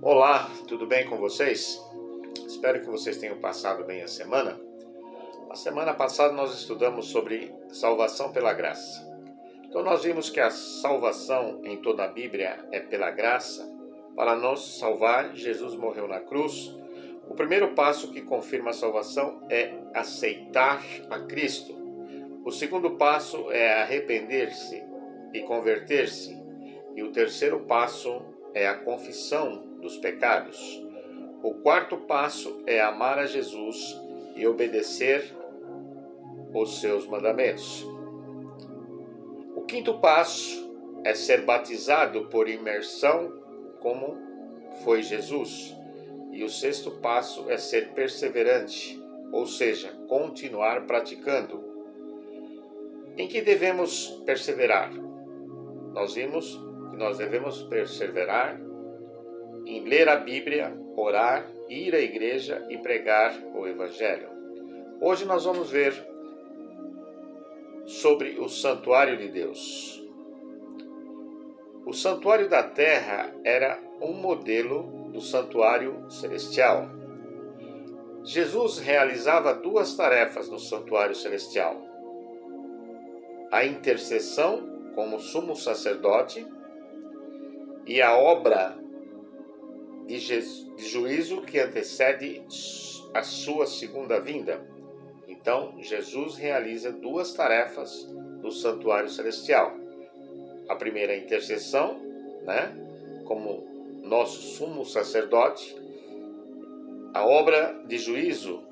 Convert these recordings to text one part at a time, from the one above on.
Olá, tudo bem com vocês? Espero que vocês tenham passado bem a semana. Na semana passada nós estudamos sobre salvação pela graça. Então nós vimos que a salvação em toda a Bíblia é pela graça. Para nos salvar, Jesus morreu na cruz. O primeiro passo que confirma a salvação é aceitar a Cristo. O segundo passo é arrepender-se e converter-se. E o terceiro passo é a confissão dos pecados. O quarto passo é amar a Jesus e obedecer os seus mandamentos. O quinto passo é ser batizado por imersão, como foi Jesus. E o sexto passo é ser perseverante, ou seja, continuar praticando. Em que devemos perseverar? Nós vimos que nós devemos perseverar em ler a Bíblia, orar, ir à igreja e pregar o Evangelho. Hoje nós vamos ver sobre o santuário de Deus. O santuário da terra era um modelo do santuário celestial. Jesus realizava duas tarefas no santuário celestial: a intercessão como sumo sacerdote e a obra de juízo que antecede a sua segunda vinda. Então, Jesus realiza duas tarefas no santuário celestial. A primeira, a intercessão, como nosso sumo sacerdote. A obra de juízo,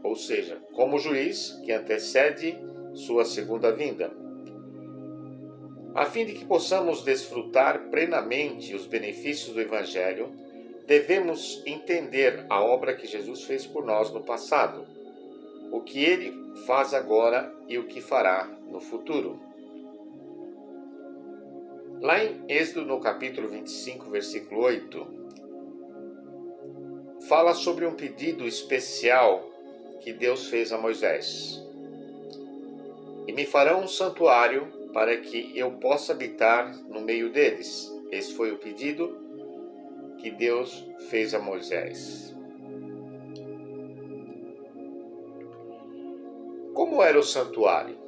ou seja, como juiz que antecede sua segunda vinda. A fim de que possamos desfrutar plenamente os benefícios do Evangelho, devemos entender a obra que Jesus fez por nós no passado, o que Ele faz agora e o que fará no futuro. Lá em Êxodo, no capítulo 25, versículo 8, fala sobre um pedido especial que Deus fez a Moisés. E me farão um santuário para que eu possa habitar no meio deles. Esse foi o pedido que Deus fez a Moisés. Como era o santuário?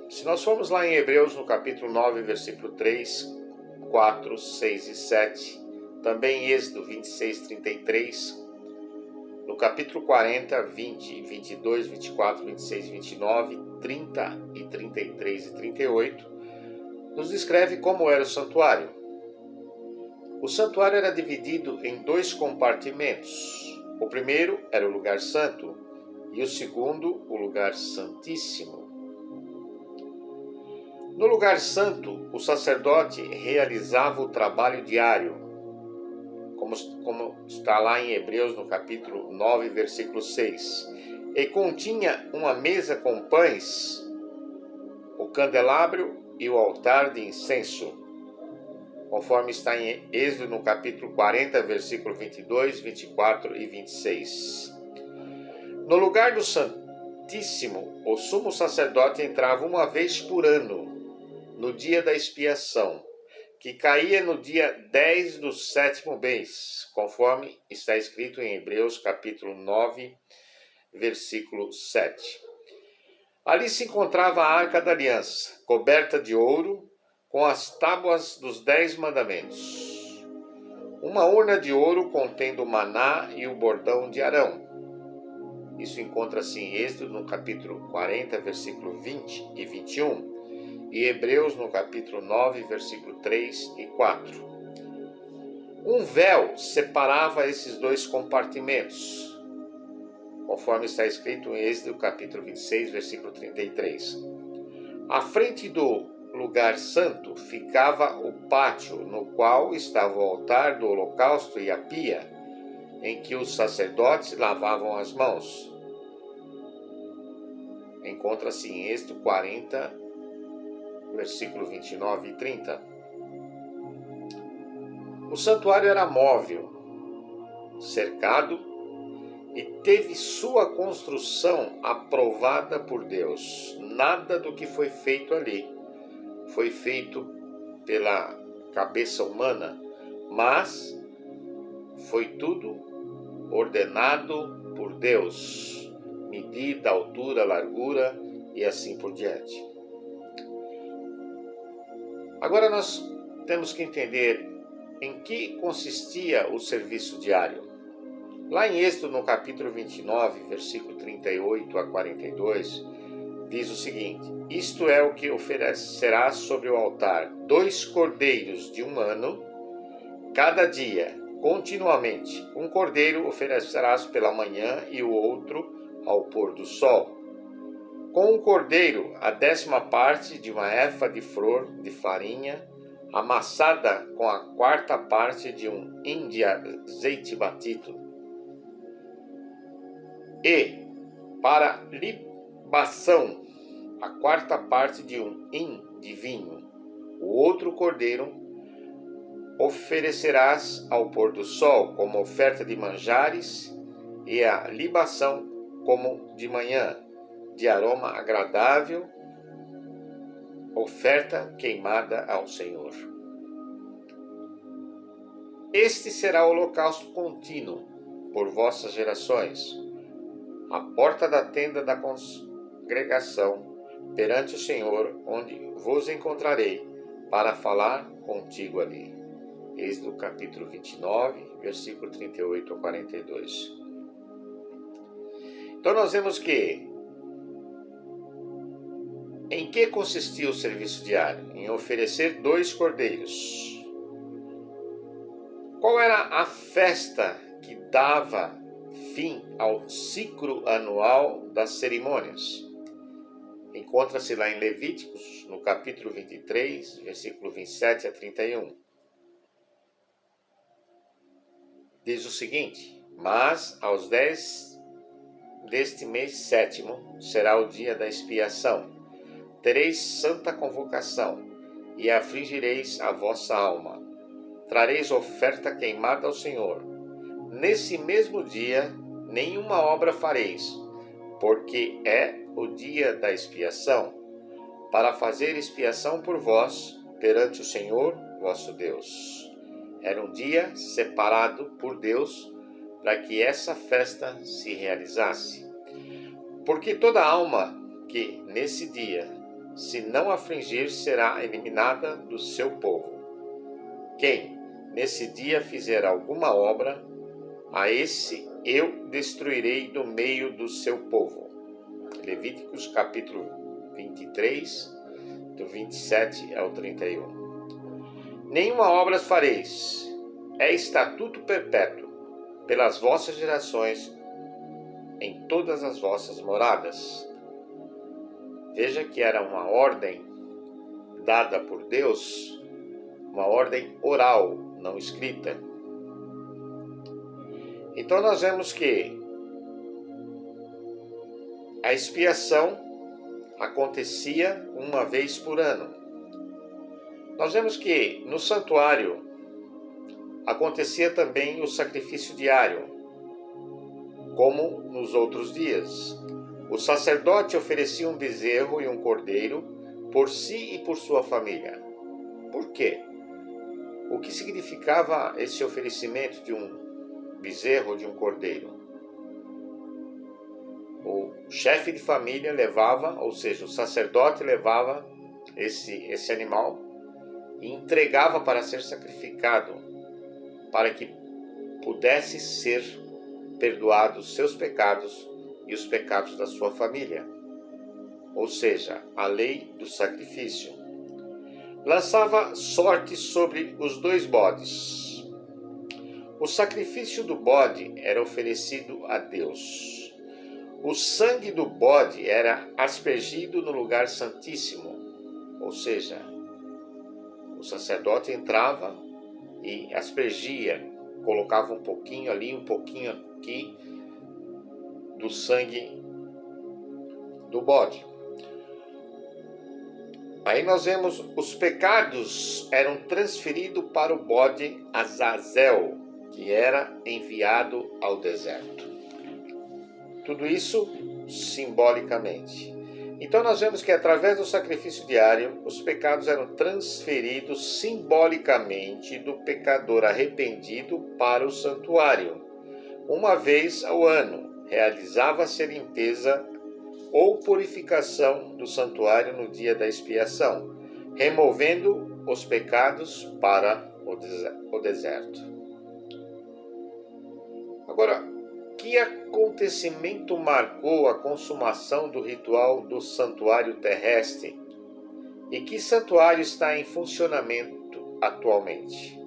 Se nós formos lá em Hebreus, no capítulo 9, versículo 3, 4, 6 e 7, também em Êxodo 26, 33, no capítulo 40, 20, 22, 24, 26, 29, 30 e 33 e 38, nos descreve como era o santuário. O santuário era dividido em dois compartimentos. O primeiro era o lugar santo e o segundo, o lugar santíssimo. No lugar santo, o sacerdote realizava o trabalho diário, como está lá em Hebreus, no capítulo 9, versículo 6. E continha uma mesa com pães, o candelabro e o altar de incenso, conforme está em Êxodo, no capítulo 40, versículo 22, 24 e 26. No lugar do Santíssimo, o sumo sacerdote entrava uma vez por ano, no dia da expiação, que caía no dia 10 do sétimo mês, conforme está escrito em Hebreus, capítulo 9, versículo 7. Ali se encontrava a Arca da Aliança, coberta de ouro, com as tábuas dos 10 mandamentos. Uma urna de ouro contendo o maná e o bordão de Arão. Isso encontra-se em Êxodo, no capítulo 40, versículo 20 e 21, e Hebreus, no capítulo 9, versículo 3 e 4. Um véu separava esses dois compartimentos, conforme está escrito em Êxodo, capítulo 26, versículo 33. À frente do lugar santo ficava o pátio, no qual estava o altar do holocausto e a pia, em que os sacerdotes lavavam as mãos. Encontra-se em Êxodo 40, versículo 29 e 30. O santuário era móvel, cercado, e teve sua construção aprovada por Deus. Nada do que foi feito ali foi feito pela cabeça humana, mas foi tudo ordenado por Deus, medida, altura, largura e assim por diante. Agora nós temos que entender em que consistia o serviço diário. Lá em Êxodo, no capítulo 29, versículo 38 a 42, diz o seguinte: isto é o que oferecerás sobre o altar: 2 cordeiros de 1 ano, cada dia, continuamente. Um cordeiro oferecerás pela manhã e o outro ao pôr do sol. Com um cordeiro, a 10ª parte de uma efa de flor de farinha, amassada com a 4ª parte de um hin de azeite batido. E, para libação, a 4ª parte de um hin de vinho. O outro cordeiro oferecerás ao pôr do sol como oferta de manjares, e a libação como de manhã, de aroma agradável, oferta queimada ao Senhor. Este será o holocausto contínuo por vossas gerações, a porta da tenda da congregação, perante o Senhor, onde vos encontrarei, para falar contigo ali. Êxodo capítulo 29, versículo 38 a 42. Então nós vemos que em que consistia o serviço diário? Em oferecer 2 cordeiros. Qual era a festa que dava fim ao ciclo anual das cerimônias? Encontra-se lá em Levíticos, no capítulo 23, versículo 27 a 31. Diz o seguinte: mas aos 10 deste mês 7º será o dia da expiação. Tereis santa convocação, e afligireis a vossa alma. Trareis oferta queimada ao Senhor. Nesse mesmo dia, nenhuma obra fareis, porque é o dia da expiação, para fazer expiação por vós perante o Senhor vosso Deus. Era um dia separado por Deus para que essa festa se realizasse. Porque toda alma que nesse dia se não afligir será eliminada do seu povo. Quem nesse dia fizer alguma obra, a esse eu destruirei do meio do seu povo. Levíticos capítulo 23, do 27 ao 31. Nenhuma obra fareis, é estatuto perpétuo, pelas vossas gerações, em todas as vossas moradas. Veja que era uma ordem dada por Deus, uma ordem oral, não escrita. Então nós vemos que a expiação acontecia uma vez por ano. Nós vemos que no santuário acontecia também o sacrifício diário, como nos outros dias. O sacerdote oferecia um bezerro e um cordeiro por si e por sua família. Por quê? O que significava esse oferecimento de um bezerro ou de um cordeiro? O chefe de família levava, ou seja, o sacerdote levava esse animal e entregava para ser sacrificado, para que pudesse ser perdoados os seus pecados e os pecados da sua família. Ou seja, a lei do sacrifício. Lançava sorte sobre os 2 bodes. O sacrifício do bode era oferecido a Deus. O sangue do bode era aspergido no lugar santíssimo, ou seja, o sacerdote entrava e aspergia, colocava um pouquinho ali, um pouquinho aqui do sangue do bode. Aí nós vemos os pecados eram transferidos para o bode Azazel, que era enviado ao deserto. Tudo isso simbolicamente. Então nós vemos que através do sacrifício diário, os pecados eram transferidos simbolicamente do pecador arrependido para o santuário. Uma vez ao ano, realizava-se a limpeza ou purificação do santuário no dia da expiação, removendo os pecados para o deserto. Agora, que acontecimento marcou a consumação do ritual do santuário terrestre? E que santuário está em funcionamento atualmente?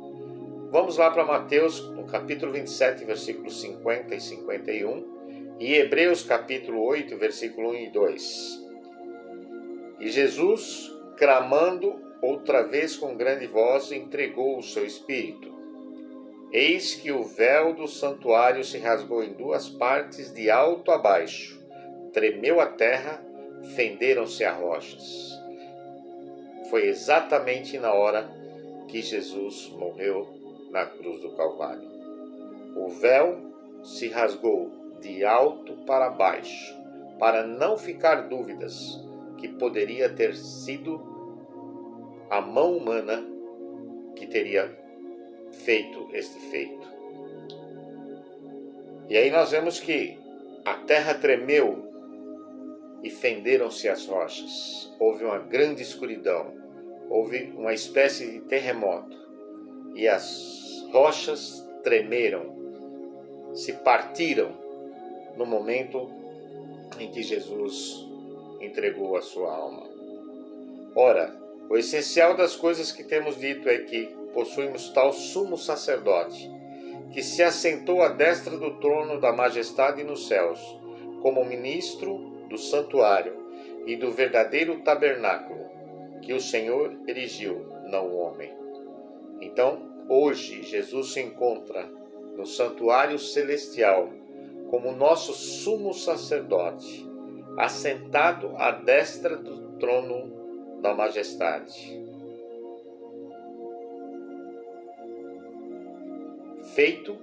Vamos lá para Mateus, no capítulo 27, versículos 50 e 51, e Hebreus, capítulo 8, versículo 1 e 2. E Jesus, clamando outra vez com grande voz, entregou o seu espírito. Eis que o véu do santuário se rasgou em duas partes, de alto a baixo. Tremeu a terra, fenderam-se as rochas. Foi exatamente na hora que Jesus morreu na cruz do Calvário. O véu se rasgou de alto para baixo, para não ficar dúvidas que poderia ter sido a mão humana que teria feito este feito. E aí nós vemos que a terra tremeu e fenderam-se as rochas. Houve uma grande escuridão, houve uma espécie de terremoto e as rochas tremeram, se partiram no momento em que Jesus entregou a sua alma. Ora, o essencial das coisas que temos dito é que possuímos tal sumo sacerdote, que se assentou à destra do trono da majestade nos céus, como ministro do santuário e do verdadeiro tabernáculo, que o Senhor erigiu, não o homem. Então, hoje, Jesus se encontra no santuário celestial, como nosso sumo sacerdote, assentado à destra do trono da majestade. Feito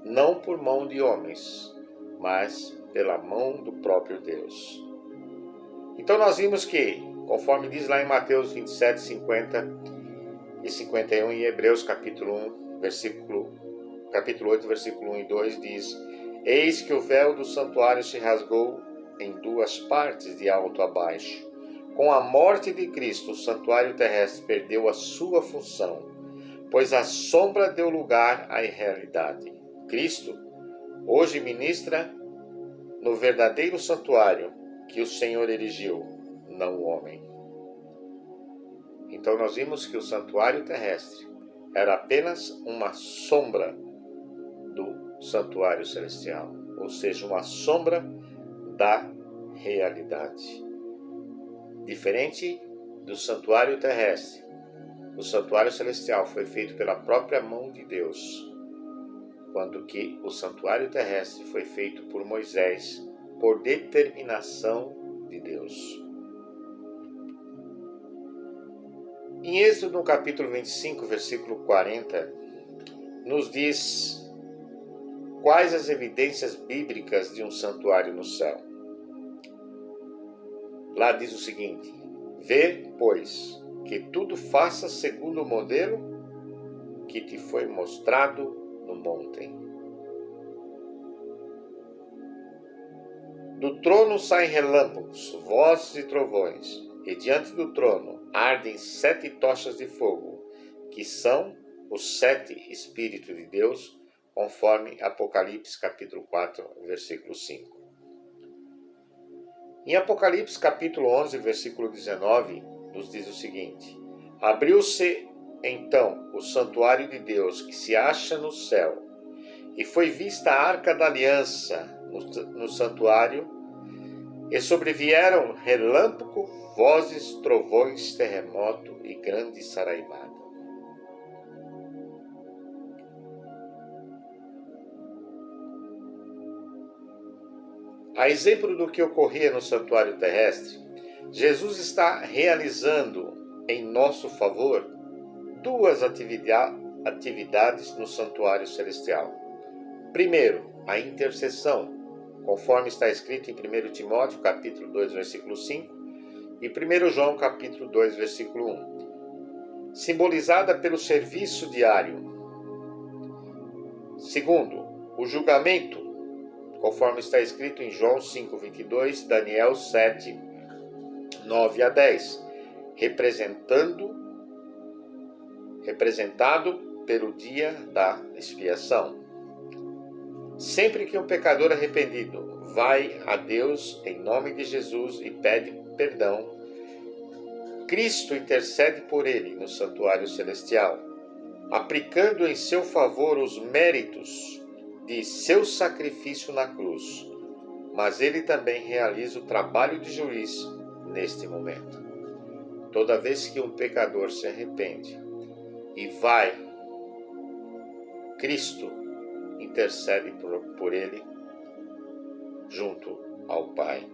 não por mão de homens, mas pela mão do próprio Deus. Então nós vimos que, conforme diz lá em Mateus 27, 50 e 51 e Hebreus capítulo 8, versículo 1 e 2 diz: Eis que o véu do santuário se rasgou em duas partes, de alto a baixo. Com a morte de Cristo, o santuário terrestre perdeu a sua função, pois a sombra deu lugar à realidade. Cristo hoje ministra no verdadeiro santuário que o Senhor erigiu, não o homem. Então nós vimos que o santuário terrestre era apenas uma sombra do santuário celestial, ou seja, uma sombra da realidade. Diferente do santuário terrestre, o santuário celestial foi feito pela própria mão de Deus, quando que o santuário terrestre foi feito por Moisés, por determinação de Deus. Em Êxodo, no capítulo 25, versículo 40, nos diz quais as evidências bíblicas de um santuário no céu. Lá diz o seguinte: Vê, pois, que tudo faça segundo o modelo que te foi mostrado no monte. Do trono saem relâmpagos, vozes e trovões, e diante do trono ardem 7 tochas de fogo, que são os 7 Espíritos de Deus, conforme Apocalipse capítulo 4, versículo 5. Em Apocalipse capítulo 11, versículo 19, nos diz o seguinte: Abriu-se então o santuário de Deus que se acha no céu, e foi vista a arca da aliança no santuário, e sobrevieram relâmpago, vozes, trovões, terremoto e grande saraivada. A exemplo do que ocorria no santuário terrestre, Jesus está realizando em nosso favor 2 atividades no santuário celestial. Primeiro, a intercessão, conforme está escrito em 1 Timóteo, capítulo 2, versículo 5, E 1 João capítulo 2, versículo 1, simbolizada pelo serviço diário. Segundo, o julgamento, conforme está escrito em João 5:22, Daniel 7, 9 a 10, representado pelo dia da expiação. Sempre que um pecador arrependido vai a Deus em nome de Jesus e pede perdão, Cristo intercede por ele no santuário celestial, aplicando em seu favor os méritos de seu sacrifício na cruz, mas ele também realiza o trabalho de juiz neste momento. Toda vez que um pecador se arrepende e vai, Cristo intercede por ele junto ao Pai.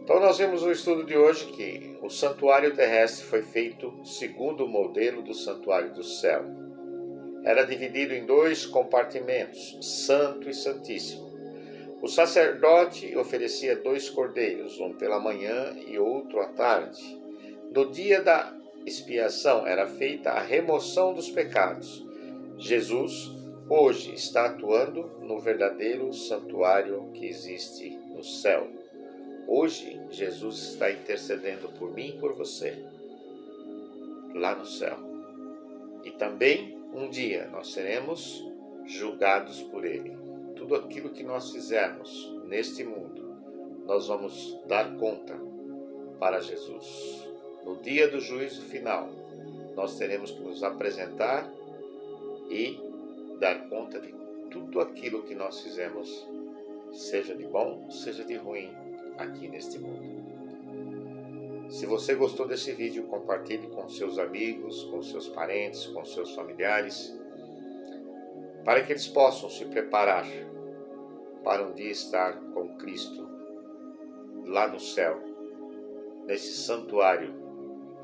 Então nós vimos no estudo de hoje que o santuário terrestre foi feito segundo o modelo do santuário do céu. Era dividido em 2 compartimentos, santo e santíssimo. O sacerdote oferecia 2 cordeiros, um pela manhã e outro à tarde. No dia da expiação era feita a remoção dos pecados. Jesus hoje está atuando no verdadeiro santuário que existe no céu. Hoje, Jesus está intercedendo por mim e por você, lá no céu. E também, um dia, nós seremos julgados por Ele. Tudo aquilo que nós fizermos neste mundo, nós vamos dar conta para Jesus. No dia do juízo final, nós teremos que nos apresentar e dar conta de tudo aquilo que nós fizemos, seja de bom, seja de ruim, aqui neste mundo. Se você gostou desse vídeo, compartilhe com seus amigos, com seus parentes, com seus familiares, para que eles possam se preparar para um dia estar com Cristo lá no céu, nesse santuário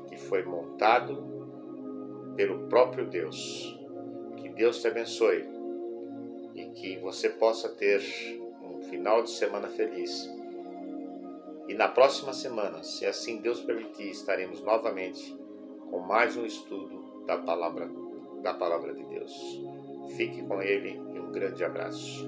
que foi montado pelo próprio Deus. Que Deus te abençoe e que você possa ter um final de semana feliz. E na próxima semana, se assim Deus permitir, estaremos novamente com mais um estudo da palavra de Deus. Fique com Ele e um grande abraço.